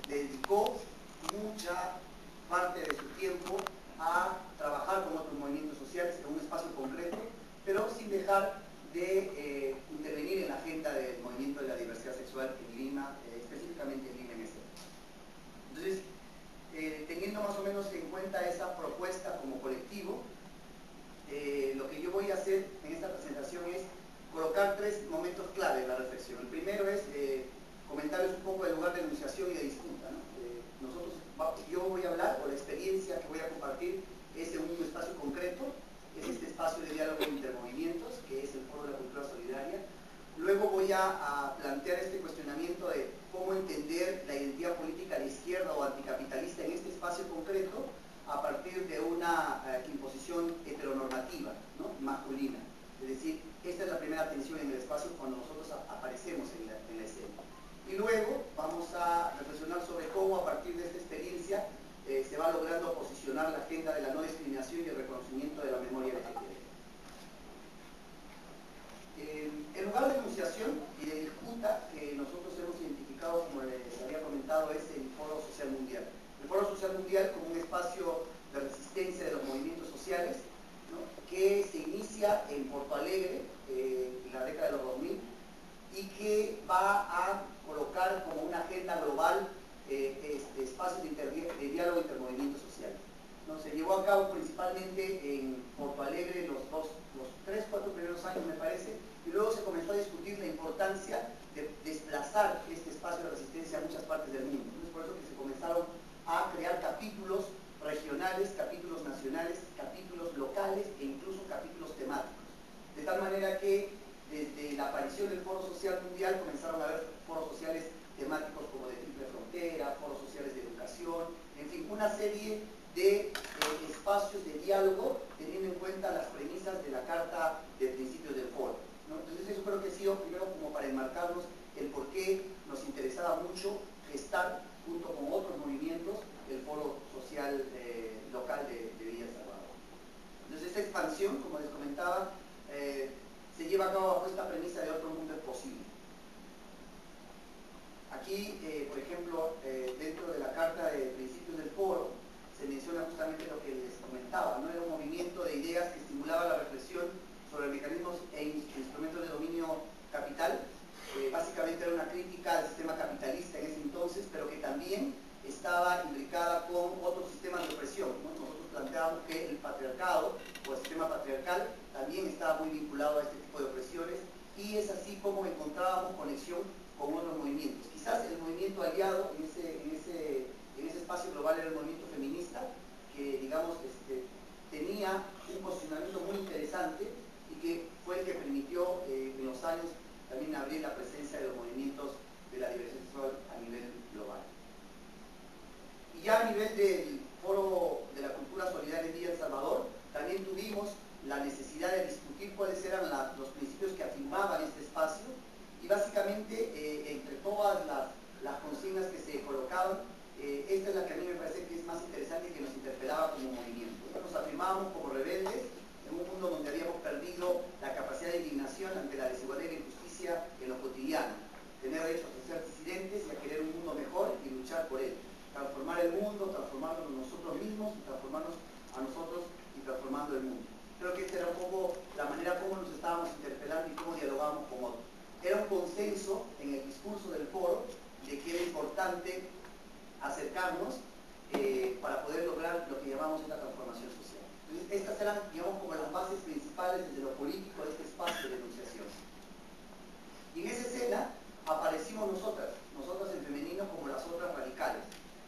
dedicó mucha parte de su tiempo a trabajar con otros movimientos sociales en un espacio concreto, pero sin dejar de intervenir en la agenda del movimiento de la diversidad sexual en Lima, específicamente en Lima en este momento. Entonces, teniendo más o menos en cuenta esa propuesta como colectivo, lo que yo voy a hacer en esta presentación es colocar tres momentos clave de la reflexión. El primero es comentarles un poco del lugar de enunciación y de disputa, ¿no? Yo voy a hablar, o la experiencia que voy a compartir es en un espacio concreto, es este espacio de diálogo de intermovimientos, que es el Foro de la Cultura Solidaria. Luego voy a plantear este cuestionamiento de cómo entender la identidad política de izquierda o anticapitalista en este espacio concreto a partir de una imposición heteronormativa, ¿no? Masculina. Es decir, esta es la primera tensión en el espacio cuando nosotros aparecemos en la escena. Y luego vamos a reflexionar sobre cómo a partir de esta experiencia se va logrando posicionar la agenda de la no discriminación y el reconocimiento de la memoria LGTB. El lugar de enunciación y de disputa que nosotros hemos identificado, como les había comentado, es el Foro Social Mundial. El Foro Social Mundial como un espacio de resistencia de los movimientos sociales, ¿no? Que se inicia en Porto Alegre en la década de los 2000 y que va a colocar como una agenda global espacios de diálogo de intermovimientos sociales, ¿no? Se llevó a cabo principalmente en Porto Alegre los 3-4 primeros años, me parece, y luego se comenzó a discutir la importancia de desplazar este espacio de resistencia a muchas partes del mundo. Entonces, por eso que se comenzaron a crear capítulos regionales, capítulos nacionales, capítulos locales e incluso capítulos temáticos. De tal manera que desde la aparición del Foro Social Mundial comenzaron a haber foros sociales temáticos como de Triple Frontera, foros sociales de educación, en fin, una serie de espacios de diálogo teniendo en cuenta las premisas de la Carta de Principios del Foro, ¿no? Entonces eso creo que ha sido primero como para enmarcarnos el por qué nos interesaba mucho gestar junto con otros movimientos el Foro Social local de Villa El Salvador. Entonces esta expansión, como les comentaba, se lleva a cabo bajo esta premisa de otro mundo es posible. Aquí, por ejemplo, dentro de la Carta de Principios del Foro, se menciona justamente lo que les comentaba, ¿no? Era un movimiento de ideas que estimulaba la reflexión sobre mecanismos e instrumentos de dominio capital. Básicamente era una crítica al sistema capitalista en ese entonces, pero que también estaba imbricada con otros sistemas de opresión, ¿no? Nosotros planteábamos que el patriarcado o el sistema patriarcal también estaba muy vinculado a este tipo de opresiones, y es así como encontrábamos conexión con otros movimientos. Quizás el movimiento aliado en ese espacio global era el movimiento feminista, que digamos tenía un posicionamiento muy interesante y que fue el que permitió en los años también abrir la presencia de los movimientos de la diversidad sexual a nivel global. Y ya a nivel del Foro de la Cultura Solidaria en Villa El Salvador, también tuvimos la necesidad de discutir cuáles eran los principios que afirmaban este espacio, y básicamente entre todas las consignas que se colocaban, esta es la que a mí me parece que es más interesante y que nos interpelaba como movimiento. Nos afirmábamos como rebeldes en un mundo donde habíamos perdido la capacidad de indignación ante la desigualdad y la injusticia en lo cotidiano, tener derecho a ser disidentes y a querer un mundo mejor y luchar por él, transformar el mundo, transformarnos nosotros mismos y transformarnos a nosotros y transformando el mundo. Creo que esta era un poco la manera como nos estábamos interpelando y cómo dialogábamos con otros. Era un consenso en el discurso del foro de que era importante acercarnos para poder lograr lo que llamamos una transformación social. Entonces, estas eran, digamos, como las bases principales desde lo político de este espacio de enunciación. Y en esa escena aparecimos nosotras en femenino como las otras radicales,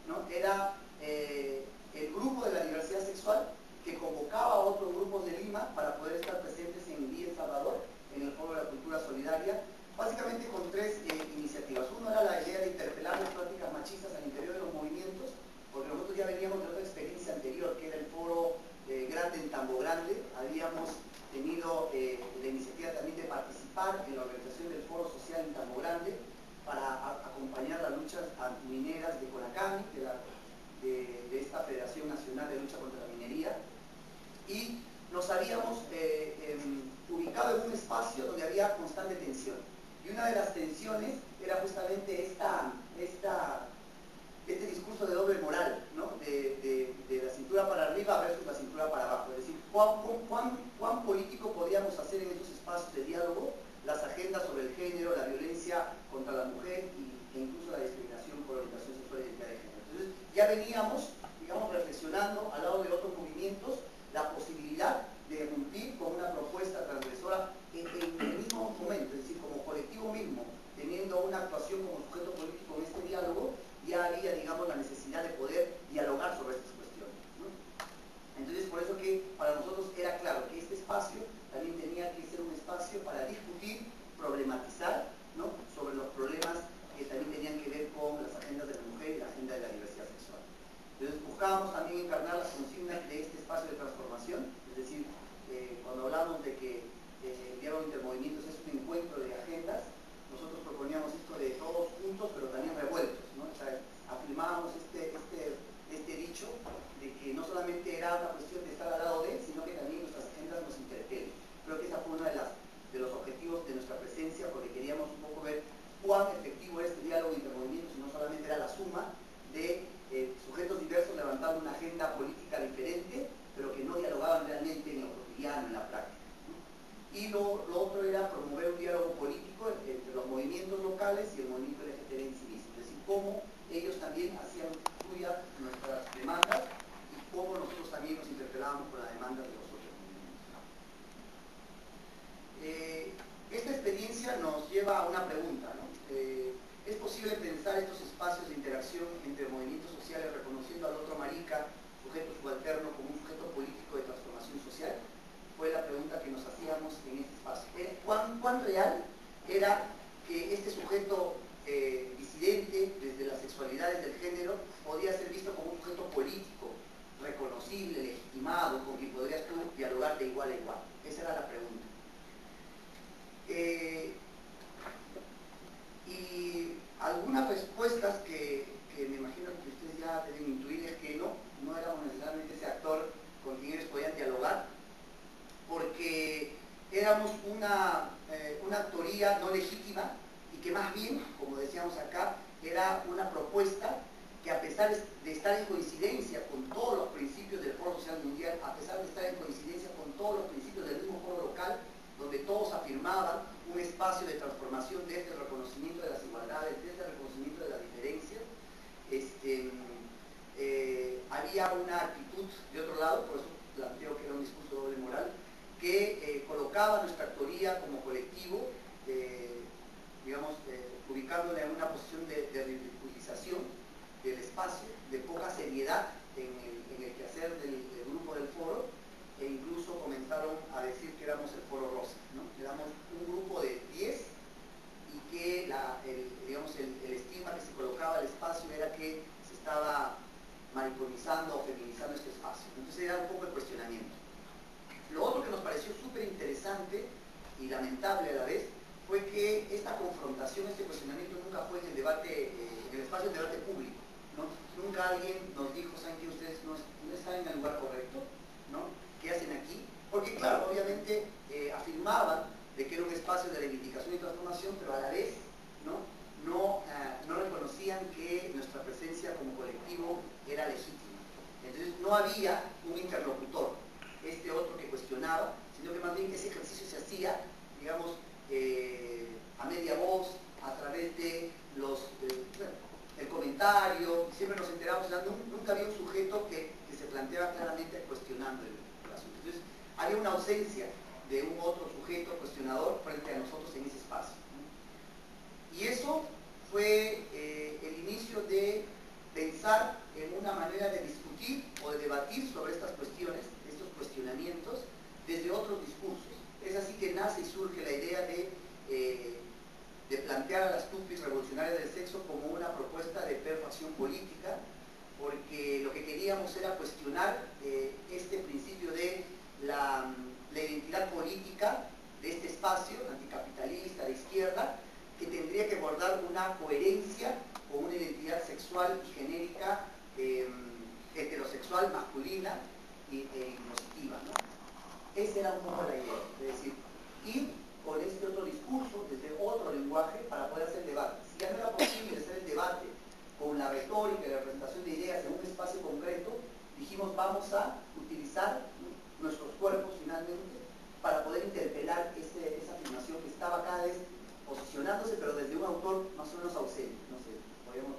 ¿no? Era el grupo de la diversidad sexual que convocaba a otros grupos de Lima para poder estar presentes en Villa El Salvador, en el Foro de la Cultura Solidaria, básicamente con tres iniciativas. Uno era la idea de interpelar las prácticas machistas al interior de los movimientos, porque nosotros ya veníamos de otra experiencia anterior, que era el Foro Grande en Tambo Grande. Habíamos tenido la iniciativa también de participar en la organización del Foro Social en Tambo Grande para acompañar las luchas antimineras de CONACAMI, de esta Federación Nacional de Lucha contra la Minería, y nos habíamos ubicado en un espacio donde había constante tensión. Y una de las tensiones era justamente esta este discurso de doble moral, ¿no? De la cintura para arriba versus la cintura para abajo. Es decir, ¿cuán político podríamos hacer en estos espacios de diálogo las agendas sobre el género, la violencia contra la mujer e incluso la discriminación por orientación sexual y identidad de género? Entonces, ya veníamos, digamos, reflexionando al lado de otros movimientos la posibilidad de cumplir con una propuesta transgresora en el mismo momento, es decir, como colectivo mismo, teniendo una actuación como sujeto político en este diálogo, ya había, digamos, la necesidad de poder dialogar sobre estas cuestiones, ¿no? Entonces, por eso que para nosotros era claro que este espacio también tenía que ser un espacio para discutir, problematizar, ¿no?, sobre los problemas que también tenían que ver con las agendas de la mujer y la agenda de la diversidad sexual. Entonces, buscábamos también encarnar las consignas de este espacio de transformación, es decir, cuando hablamos de que el diálogo intermovimientos es un encuentro de agendas, nosotros proponíamos esto de todos juntos, pero también revueltos, ¿no? O sea, afirmábamos este dicho de que no solamente era una cuestión de estar al lado de él, sino que también nuestras agendas nos interpelen. Creo que esa fue uno de los objetivos de nuestra presencia, porque queríamos un poco ver cuán efectivo era este diálogo intermovimientos, y no solamente era la suma de sujetos diversos levantando una agenda política diferente, pero que no dialogaban realmente en lo cotidiano, en la práctica, ¿no? Y lo otro era promover un diálogo político entre los movimientos locales y el movimiento LGTB en sí mismo, es decir, cómo ellos también hacían suyas nuestras demandas y cómo nosotros también nos interpelábamos con las demandas de los otros movimientos. Esta experiencia nos lleva a una pregunta, ¿no? ¿Es posible pensar estos espacios de interacción entre movimientos sociales reconociendo al otro marica, sujeto subalterno, como un sujeto político de transformación social? Fue la pregunta que nos hacíamos en este espacio. ¿Cuán real era que este sujeto disidente desde las sexualidades del género podía ser visto como un sujeto político, reconocible, legitimado, con quien podrías tú dialogar de igual a igual? Esa era la pregunta. Y algunas respuestas que me imagino que ustedes ya deben intuir es que no éramos necesariamente ese actor con quien ellos podían dialogar, porque éramos una actoría no legítima y que más bien, como decíamos acá, era una propuesta que, a pesar de estar en coincidencia con todos los principios del Foro Social Mundial, a pesar de estar en coincidencia con todos los principios del mismo foro local, donde todos afirmaban un espacio de transformación desde el reconocimiento de las igualdades, desde el reconocimiento de las diferencias, había una actitud de otro lado, por eso planteo que era un discurso doble moral, que colocaba nuestra actoría como colectivo, digamos, ubicándola en una posición de ridiculización del espacio, de poca seriedad en el quehacer del grupo del foro, e incluso comenzaron a decir que éramos el foro rosa, ¿no? Éramos un grupo de 10 y que digamos, el estigma que se colocaba al espacio era que se estaba mariconizando o feminizando este espacio. Entonces era un poco el cuestionamiento. Lo otro que nos pareció súper interesante y lamentable a la vez fue que esta confrontación, este cuestionamiento nunca fue en el debate, en el espacio de debate público, ¿no? Nunca alguien nos dijo, ¿saben que ustedes no están en el lugar correcto? ¿No? ¿Qué hacen aquí? Porque claro, obviamente afirmaban de que era un espacio de reivindicación y transformación, pero a la vez no reconocían que nuestra presencia como colectivo era legítima. Entonces no había un interlocutor, este otro que cuestionaba, sino que más bien ese ejercicio se hacía, digamos, a media voz, a través de el comentario, siempre nos enteramos, nunca había un sujeto que se planteaba claramente cuestionando el asunto. Entonces había una ausencia de un otro sujeto cuestionador frente a nosotros en ese espacio, ¿no? Y eso fue el inicio de pensar en una manera de discutir o de debatir sobre estas cuestiones, estos cuestionamientos, desde otros discursos. Es así que nace y surge la idea de plantear a las tupis revolucionarias del sexo como una propuesta de perfección política, porque lo que queríamos era cuestionar este principio de la identidad política de este espacio anticapitalista de izquierda, que tendría que guardar una coherencia con una identidad sexual y genérica heterosexual, masculina e impositiva, ¿no? Esa era un poco la idea, es decir, ir con otro discurso, desde otro lenguaje, para poder hacer debate. Si ya no era posible hacer el debate con la retórica y la representación de ideas en un espacio concreto, dijimos vamos a utilizar nuestros cuerpos finalmente para poder interpelar esa afirmación que estaba cada vez posicionándose, pero desde un autor más o menos ausente. No sé, podríamos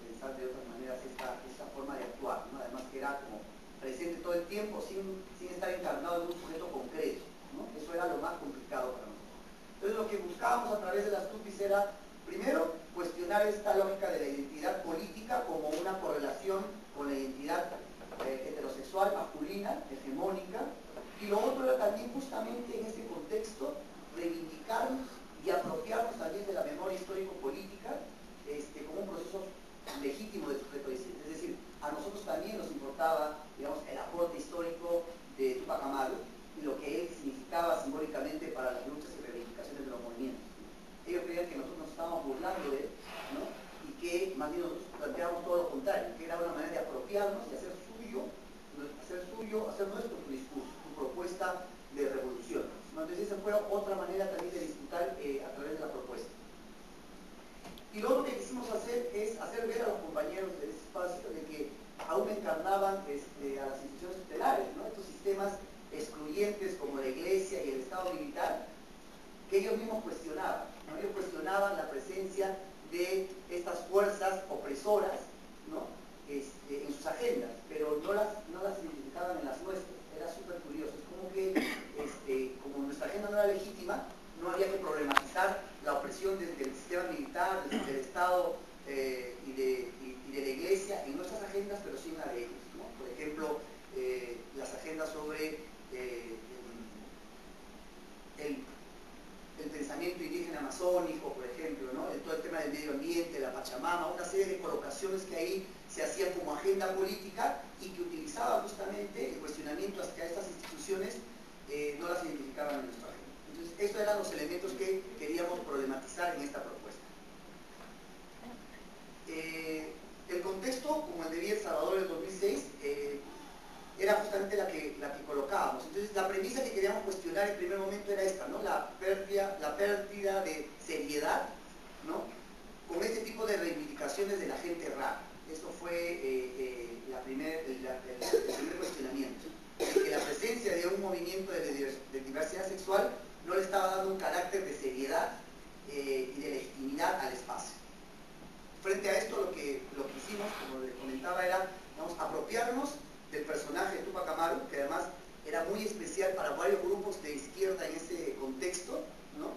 pensar de otras maneras esta forma de actuar, ¿no? Además que era como presente todo el tiempo sin estar encarnado en un sujeto concreto, ¿no? Eso era lo más complicado para nosotros. Entonces lo que buscábamos a través de las TUPIs era, primero, cuestionar esta lógica de la identidad política como una correlación con la identidad heterosexual, masculina, hegemónica, y lo otro era también justamente en ese contexto reivindicar y apropiarnos también de la memoria histórico-política como un proceso legítimo de sujeto disidente. Es decir, a nosotros también nos importaba, digamos, el aporte histórico de Túpac Amaru y lo que él significaba simbólicamente para las luchas y reivindicaciones de los movimientos. Ellos creían que nosotros nos estábamos burlando de él, ¿no? Y que más bien nosotros planteábamos todo lo contrario, que era una manera de apropiarnos y hacer nuestro discurso, su propuesta de revolución, ¿no? Entonces esa fue otra manera también de disputar a través de la propuesta. Y lo otro que quisimos hacer es hacer ver a los compañeros de ese espacio de que aún encarnaban a las instituciones tutelares, ¿no? Estos sistemas excluyentes como la Iglesia y el Estado militar, que ellos mismos cuestionaban, ¿no? Ellos cuestionaban la presencia de estas fuerzas opresoras, ¿no? En sus agendas, pero no las identificaban en las nuestras. Era súper curioso. Es como que, como nuestra agenda no era legítima, no había que problematizar la opresión desde el sistema militar, desde el Estado y de la Iglesia en nuestras agendas, pero sí en la de ellos, ¿no? Por ejemplo, las agendas sobre el pensamiento indígena amazónico, por ejemplo, ¿no? Todo el tema del medio ambiente, la Pachamama, una serie de colocaciones que ahí se hacían como agenda política y que utilizaba justamente el cuestionamiento hacia estas instituciones, no las identificaban en nuestra agenda. Entonces, estos eran los elementos que queríamos problematizar en esta propuesta. El contexto, como el de Vía El Salvador del 2006, era justamente la que colocábamos. Entonces, la premisa que queríamos cuestionar en primer momento era esta, ¿no? La pérdida de seriedad, ¿no? Con este tipo de reivindicaciones de la gente rara. Eso fue el primer cuestionamiento. Que la presencia de un movimiento de diversidad sexual no le estaba dando un carácter de seriedad y de legitimidad al espacio. Frente a esto, lo que hicimos, como les comentaba, era, digamos, apropiarnos del personaje de Túpac Amaru, que además era muy especial para varios grupos de izquierda en ese contexto, ¿no?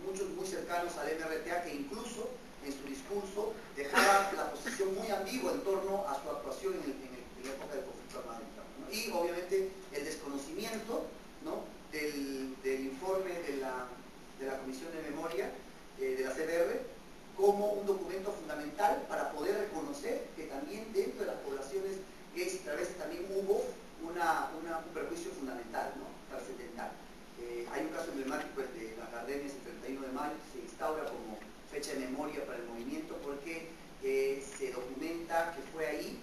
Muchos muy cercanos al MRTA, que incluso en su discurso dejaba la posición muy ambigua en torno a su actuación en la época del conflicto armado, ¿no? Y obviamente el desconocimiento, ¿no? del informe de la Comisión de Memoria de la CBR como un documento fundamental para poder reconocer que también dentro de las poblaciones gays y travestis también hubo un perjuicio fundamental, ¿no? Trascendental. Hay un caso emblemático de las Gardenias el 31 de mayo, se instaura como fecha de memoria para el movimiento porque se documenta que fue ahí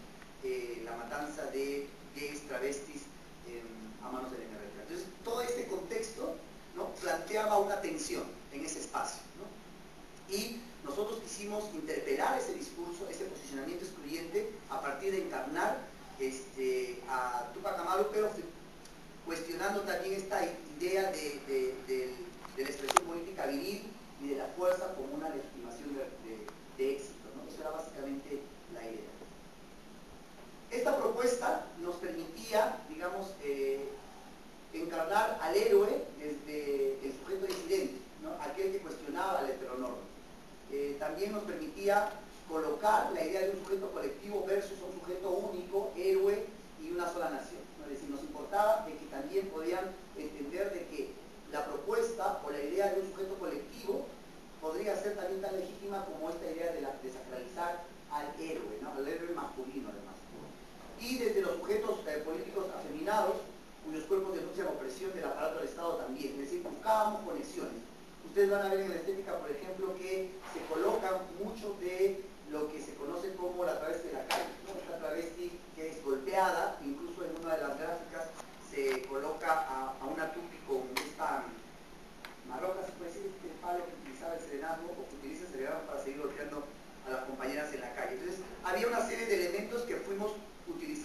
la matanza de gays, travestis a manos del MRTA. Entonces, todo este contexto, ¿no? Planteaba una tensión en ese espacio, ¿no? Y nosotros quisimos interpelar ese discurso, ese posicionamiento excluyente, a partir de encarnar a Túpac Amaru, pero cuestionando también esta idea de la expresión política viril y de la fuerza como una legitimación de éxito, ¿no? Eso era básicamente la idea. Esta propuesta nos permitía, digamos, encarnar al héroe desde el sujeto disidente, ¿no? Aquel que cuestionaba la heteronorma. También nos permitía colocar la idea de un sujeto colectivo versus un sujeto único, héroe y una sola nación, ¿no? Es decir, nos importaba de que también podían entender de que la propuesta o la idea de un sujeto colectivo podría ser también tan legítima como esta idea de sacralizar al héroe, ¿no? Al héroe masculino además. Y desde los sujetos políticos afeminados, cuyos cuerpos denuncian opresión del aparato del Estado también, es decir, buscábamos conexiones. Ustedes van a ver en la estética, por ejemplo, que se coloca mucho de lo que se conoce como la travesti de la calle, ¿no? Esta travesti que es golpeada, incluso en una de las gráficas se coloca a una tupi con esta marroca, se puede decir, este palo que utilizaba el serenazgo o que utiliza el serenazgo para seguir golpeando a las compañeras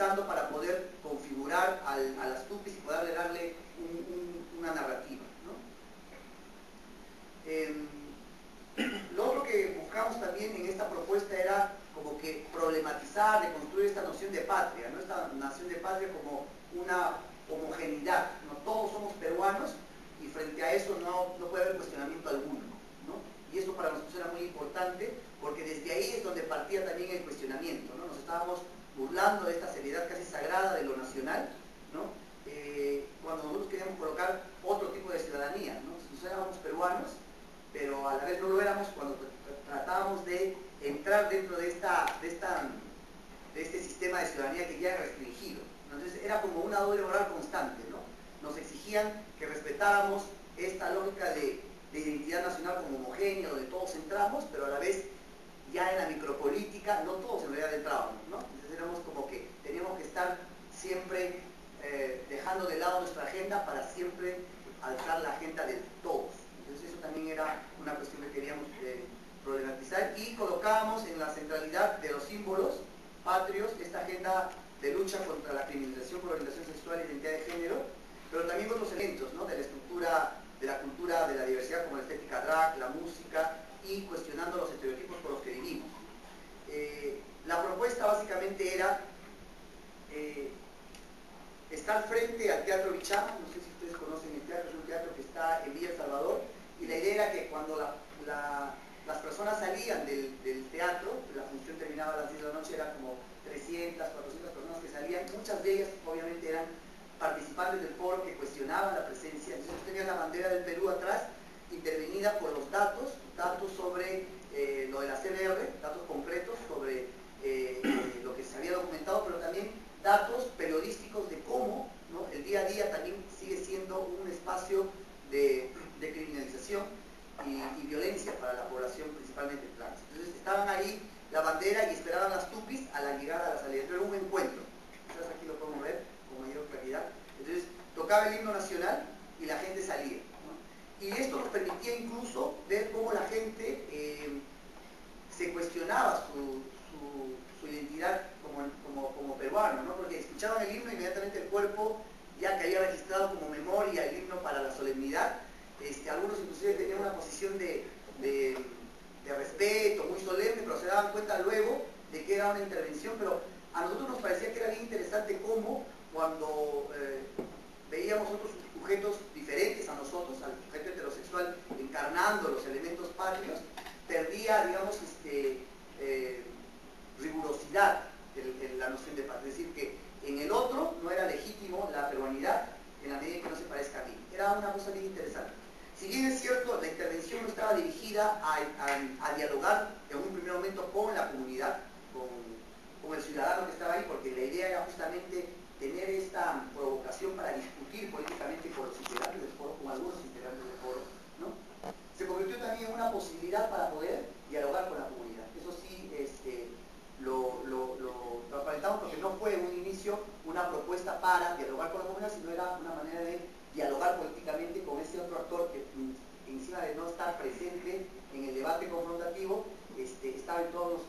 utilizando para poder configurar a las tupis y poder darle una narrativa, ¿no? Lo otro que buscamos también en esta propuesta era como que problematizar, de construir esta noción de patria, ¿no? Esta noción de patria como una homogeneidad, ¿no? Todos somos peruanos y frente a eso no puede haber cuestionamiento alguno, ¿no? Y eso para nosotros era muy importante porque desde ahí es donde partía también el cuestionamiento, ¿no? Nos estábamos burlando de esta seriedad casi sagrada de lo nacional, ¿no? Cuando nosotros queríamos colocar otro tipo de ciudadanía, ¿no? Nosotros éramos peruanos, pero a la vez no lo éramos cuando tratábamos de entrar dentro de este sistema de ciudadanía que ya era restringido. Entonces era como una doble moral constante, ¿no? Nos exigían que respetáramos esta lógica de identidad nacional como homogénea, donde todos entramos, pero a la vez ya en la micropolítica no todos en realidad entrábamos, ¿no? Entonces éramos como que teníamos que estar siempre dejando de lado nuestra agenda para siempre alzar la agenda de todos. Entonces eso también era una cuestión que queríamos problematizar y colocábamos en la centralidad de los símbolos patrios esta agenda de lucha contra la criminalización por orientación sexual e identidad de género, pero también otros elementos, ¿no? De la estructura, de la cultura, de la diversidad como la estética drag, la música y cuestionando los estereotipos por los que vivimos. La propuesta básicamente era estar frente al Teatro Bichama, no sé si ustedes conocen el teatro, es un teatro que está en Villa El Salvador, y la idea era que cuando las personas salían del teatro, la función terminaba a las 10 de la noche, eran como 300, 400 personas que salían, muchas de ellas obviamente eran participantes del foro que cuestionaban la presencia. Entonces tenían la bandera del Perú atrás, intervenida por los datos sobre lo de la CBR, datos concretos sobre lo que se había documentado, pero también datos periodísticos de cómo, ¿no? El día a día también sigue siendo un espacio de criminalización y violencia para la población, principalmente trans. Entonces estaban ahí la bandera y esperaban las tupis a la llegada a la salida. Pero era un encuentro. Quizás aquí lo podemos ver con mayor claridad. Entonces tocaba el himno nacional y la gente salía, ¿no? Y esto nos permitía incluso ver cómo la gente se cuestionaba su identidad como peruano, ¿no? Porque escuchaban el himno y inmediatamente el cuerpo ya que había registrado como memoria el himno para la solemnidad. Algunos inclusive tenían una posición de respeto, muy solemne, pero se daban cuenta luego de que era una intervención. Pero a nosotros nos parecía que era bien interesante cómo cuando veíamos otros sujetos diferentes a nosotros, al sujeto heterosexual encarnando los elementos patrios, perdía, digamos, rigurosidad en la noción de patria. Es decir, que en el otro no era legítimo la peruanidad en la medida en que no se parezca a mí. Era una cosa bien interesante. Si bien es cierto, la intervención no estaba dirigida a dialogar en un primer momento con la comunidad, con el ciudadano que estaba ahí, porque la idea era justamente tener esta provocación para discutir políticamente con los integrantes del foro, con algunos integrantes del foro, ¿no? Se convirtió también en una posibilidad para poder dialogar con la comunidad. Eso sí, lo aparentamos porque no fue en un inicio una propuesta para dialogar con la comunidad, sino era una manera de dialogar políticamente con ese otro actor que encima de no estar presente en el debate confrontativo, estaba en todos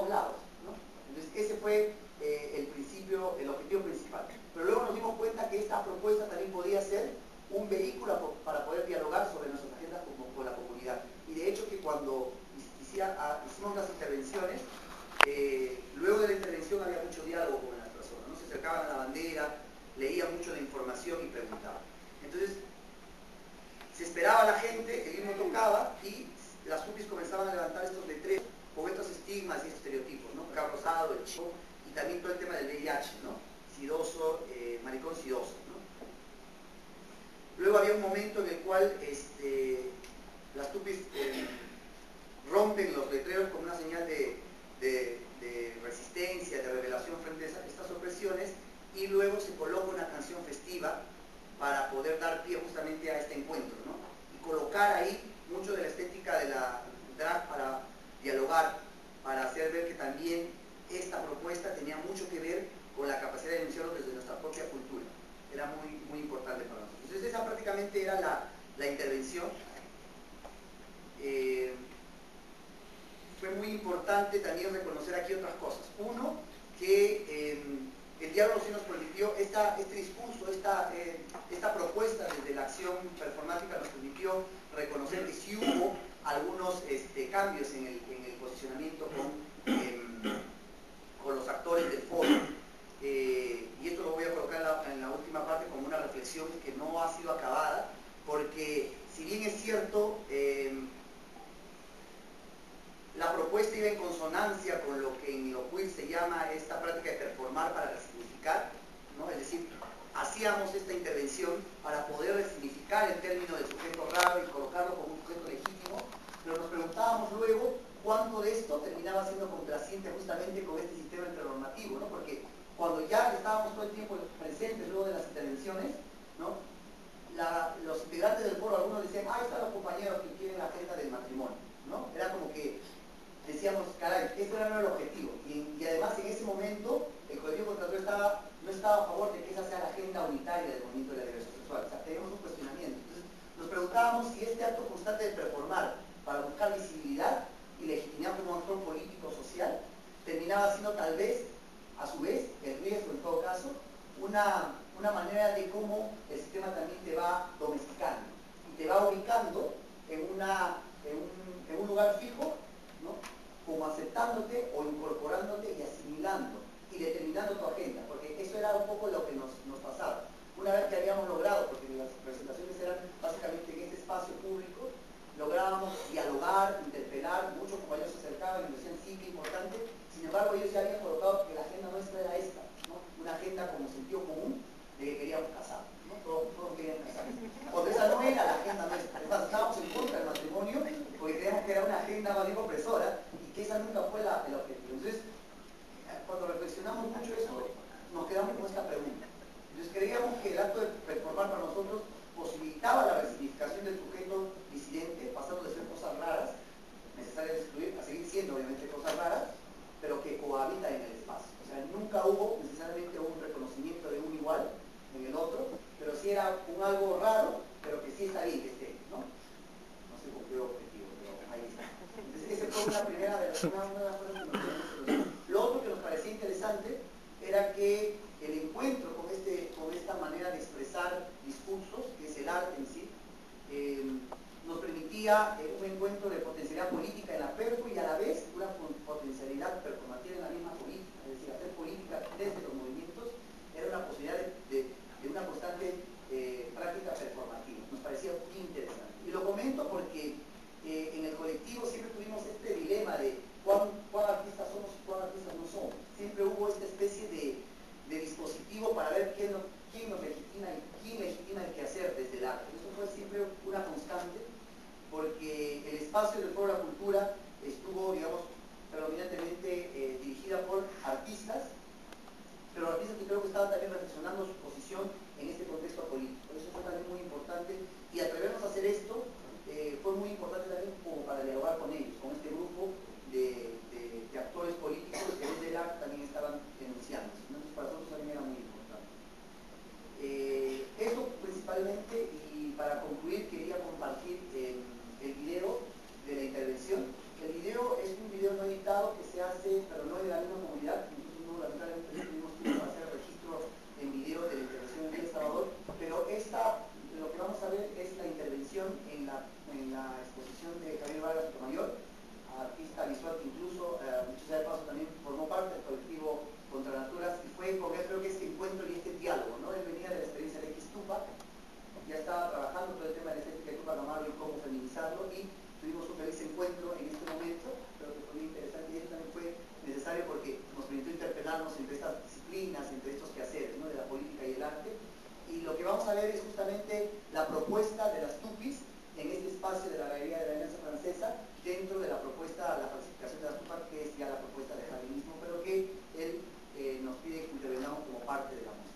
lados, ¿no? Entonces ese fue el objetivo principal. Pero luego nos dimos cuenta que esta propuesta también podía ser un vehículo para poder dialogar sobre nuestras agendas con la comunidad. Y de hecho que cuando hicimos las intervenciones, luego de la intervención había mucho diálogo con las personas, ¿no? Se acercaban a la bandera, leían mucho la información y preguntaban. Entonces, se esperaba a la gente, el himno tocaba y las tupis comenzaban a levantar estos letreros con estos estigmas y estereotipos, ¿no? Acá rosado, el chico, y también todo el tema del VIH, ¿no? Sidoso, maricón sidoso, ¿no? Luego había un momento en el cual las tupis rompen los letreros como una señal de resistencia, de revelación frente a estas opresiones, y luego se coloca una canción festiva para poder dar pie justamente a este encuentro, ¿no? Y colocar ahí mucho de la estética de la drag para dialogar, para hacer ver que también esta propuesta tenía mucho que ver con la capacidad de denunciarlo desde nuestra propia cultura. Era muy, muy importante para nosotros. Entonces esa prácticamente era la intervención. Fue muy importante también reconocer aquí otras cosas. Uno, que diálogo sí nos permitió, este discurso, esta propuesta desde la acción performática nos permitió reconocer que sí hubo algunos cambios en el posicionamiento con los actores del foro. Y esto lo voy a colocar en la última parte como una reflexión que no ha sido acabada, porque si bien es cierto, la propuesta iba en consonancia con lo que en lo queer se llama esta práctica de performar para resignificar, ¿no? Es decir, hacíamos esta intervención para poder resignificar el término del sujeto raro y colocarlo como un sujeto legítimo, pero nos preguntábamos luego cuánto de esto terminaba siendo complaciente justamente con este sistema heteronormativo, ¿no? Porque cuando ya estábamos todo el tiempo presentes luego de las intervenciones, ¿no? Los integrantes del foro, algunos decían, están los compañeros que quieren la agenda del matrimonio, ¿no? Era como que decíamos, caray, esto era el objetivo. Y además en ese momento el colectivo Contratur no estaba a favor de que esa sea la agenda unitaria del movimiento de la diversidad sexual. O sea, teníamos un cuestionamiento. Entonces nos preguntábamos si este acto constante de performar para buscar visibilidad y legitimidad como actor político social terminaba siendo tal vez, a su vez, el riesgo en todo caso, una manera de cómo el sistema también te va domesticando y te va ubicando en un lugar fijo, ¿no? Como aceptándote o incorporándote y asimilando y determinando tu agenda, porque eso era un poco lo que nos pasaba. Una vez que habíamos logrado, porque las presentaciones eran básicamente en este espacio público, lográbamos dialogar, interpelar, muchos compañeros se acercaban y nos decían sí, qué importante, sin embargo ellos ya habían colocado que la agenda nuestra era esta, ¿no? Una agenda como sentido común de que queríamos casar, ¿no? Todos querían casar. Porque esa no era la agenda nuestra, además estábamos en contra del matrimonio porque creíamos que era una agenda más bien opresora y que esa nunca fue el objetivo. Entonces, cuando reflexionamos mucho eso, nos quedamos con esta pregunta. Entonces creíamos que el acto de performar para nosotros posibilitaba la resignificación del sujeto disidente, pasando de ser cosas raras, necesarias de excluir, a seguir siendo obviamente cosas raras, pero que cohabitan en el espacio. O sea, nunca hubo necesariamente un reconocimiento de un igual en el otro, pero sí era un algo raro, pero que sí está ahí, que esté, ¿no? No se cumplió el objetivo, pero ahí está. Entonces, esa fue una primera de las cosas que nos. Lo otro que nos parecía interesante era que el encuentro con esta manera de expresar discursos, que es el arte en sí, nos permitía un encuentro de potencialidad política en la perfu y a la vez una potencialidad performativa en la misma política, es decir, hacer política desde los movimientos era una posibilidad de una constante práctica performativa. Nos parecía muy interesante. Y lo comento porque en el colectivo siempre tuvimos este dilema de cuán artistas somos y cuán artistas no somos. Siempre hubo esta especie de dispositivo para ver quién nos legitima y quién legitima el quehacer desde el arte. Eso fue siempre una constante, porque el espacio del Foro de la Cultura estuvo, digamos, predominantemente dirigida por artistas, pero artistas que creo que estaban también reflexionando su posición en este contexto político. Eso fue también muy importante, y atrevernos a hacer esto fue muy importante también como para dialogar con ellos, con este grupo de actores políticos que desde el arte también estaban denunciando. Entonces para nosotros también era muy importante. Esto principalmente, y para concluir quería compartir el video de la intervención. El video es un video no editado que se hace, pero no de la misma comunidad. Nosotros no, lamentablemente no tuvimos tiempo para hacer el registro en video de la intervención en El Salvador, pero lo que vamos a ver es la intervención en la exposición de Javier Vargas Sotomayor, artista visual que incluso, mucho sea de paso, también formó parte del colectivo Contra Naturas, y fue con él creo que este encuentro y este diálogo, ¿no? Él venía de la experiencia de X-Tupac, ya estaba trabajando todo el tema de la estética de Tupac Amaru y cómo feminizarlo, y tuvimos un feliz encuentro en este momento. Creo que fue muy interesante, y eso también fue necesario porque nos permitió interpelarnos entre estas disciplinas, entre estos quehaceres, ¿no? De la política y el arte. Y lo que vamos a ver es justamente la propuesta de las tupis en este espacio de la Galería de la Alianza Francesa, dentro de la propuesta, la falsificación de las tupac, que es ya la propuesta de Javi mismo, pero que él nos pide que intervengamos como parte de la música.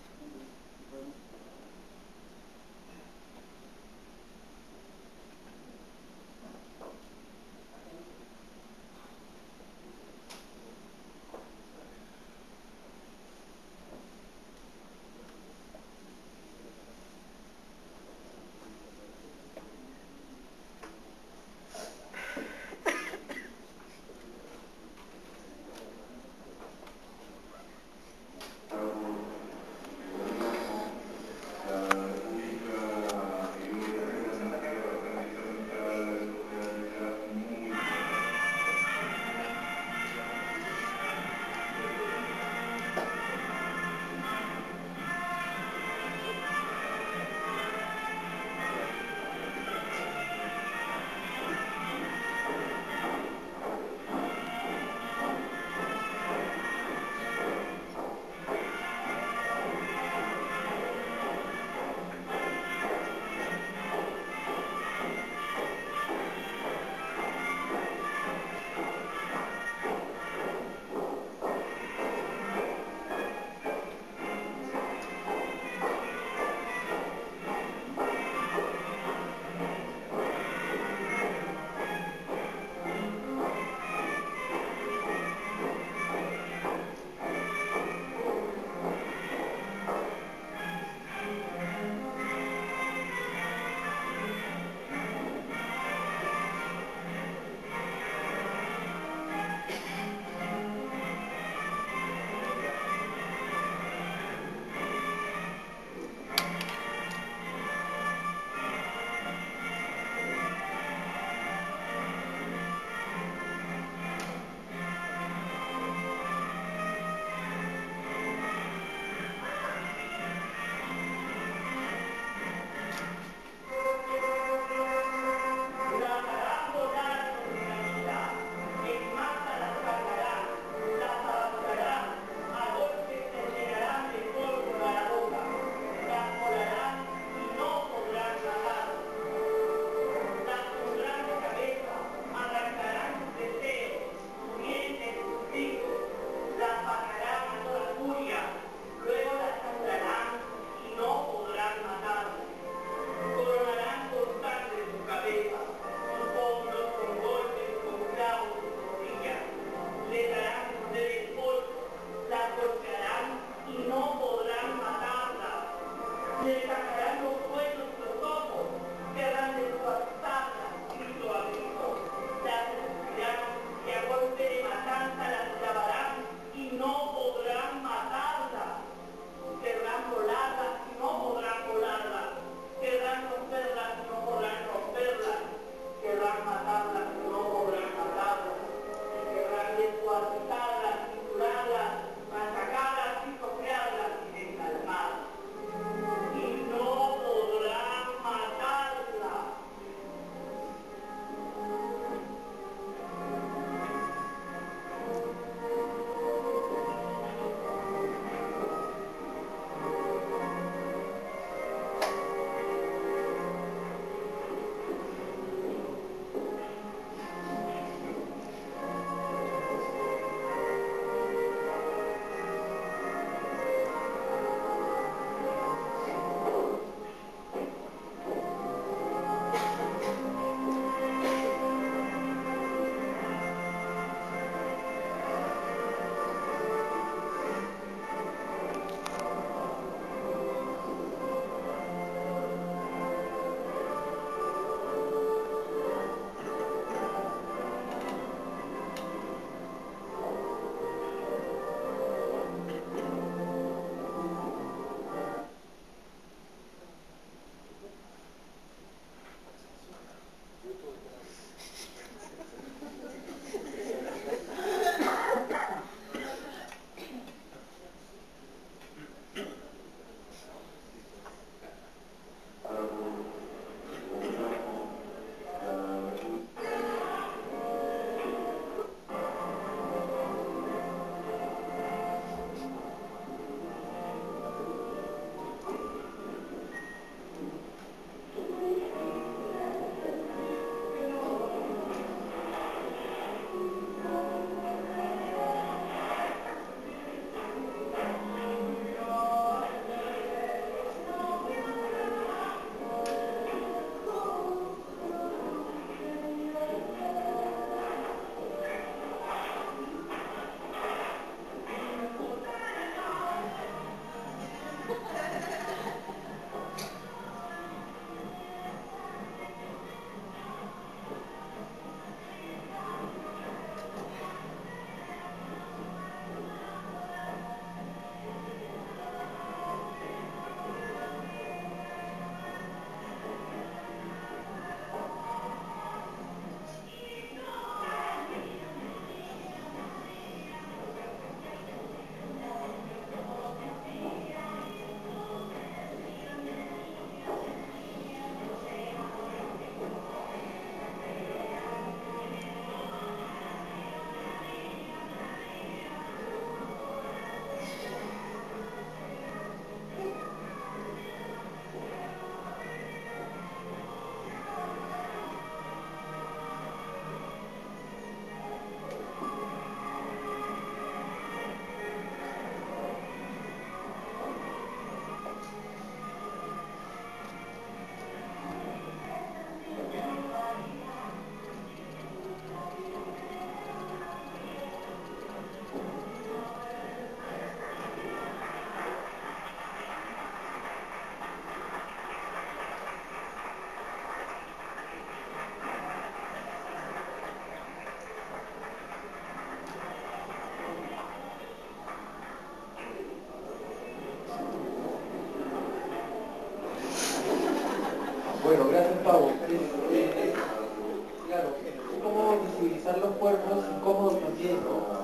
sentirnos incómodos también, ¿no?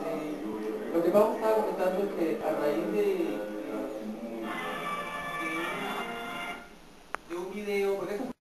Lo que Pablo estaba comentando es que a raíz de un video, porque